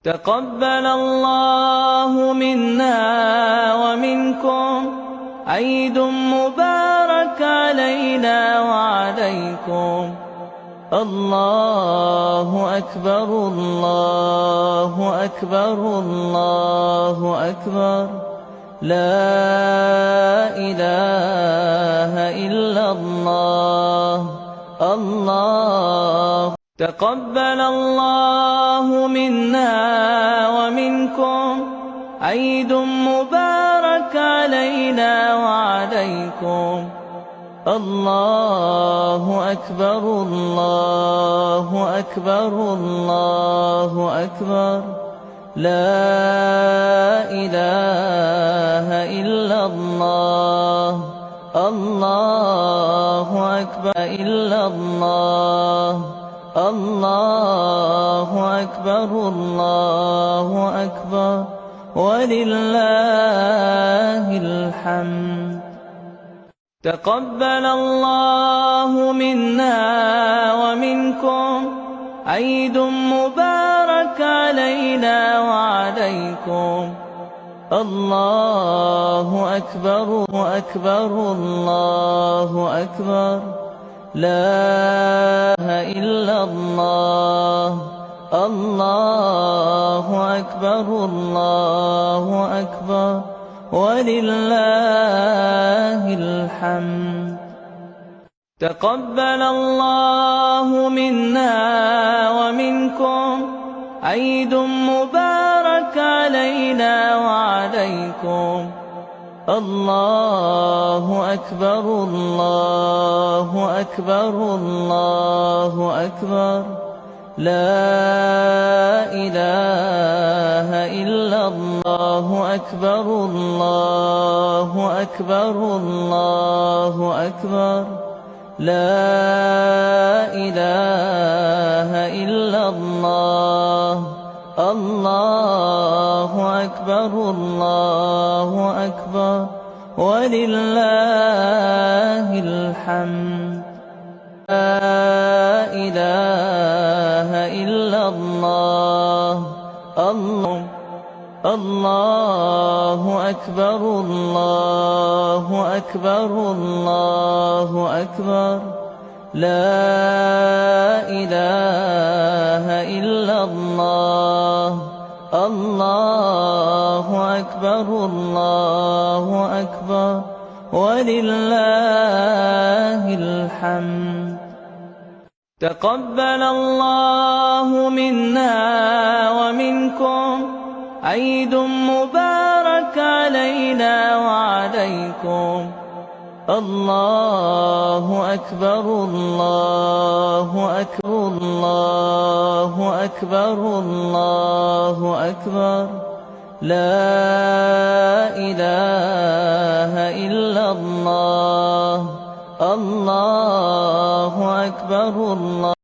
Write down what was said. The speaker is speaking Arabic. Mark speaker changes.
Speaker 1: تقبل الله منا ومنكم عيد مبارك علينا وعليكم. الله أكبر الله أكبر الله أكبر، لا إله إلا الله. الله تقبل الله منا ومنكم عيد مبارك علينا وعليكم. الله أكبر الله أكبر الله أكبر، لا إله إلا الله. الله أكبر إلا الله. الله أكبر الله أكبر، ولله الحمد. تقبل الله منا ومنكم عيد مبارك علينا وعليكم. الله أكبر أكبر الله أكبر، لا إله إلا الله. الله أكبر الله أكبر، ولله الحمد. تقبل الله منا ومنكم عيد مبارك علينا وعليكم. الله أكبر الله أكبر الله أكبر، لا إله إلا الله. أكبر الله أكبر الله أكبر، لا إله إلا الله. الله أكبر الله أكبر، ولله الحمد. لا إله إلا الله. الله أكبر الله أكبر الله أكبر، لا إله إلا الله. الله أكبر الله أكبر، ولله الحمد. تقبل الله منا ومنكم عيد مبارك علينا وعليكم. الله أكبر الله أكبر الله أكبر الله أكبر، لا إله إلا الله. الله أكبر الله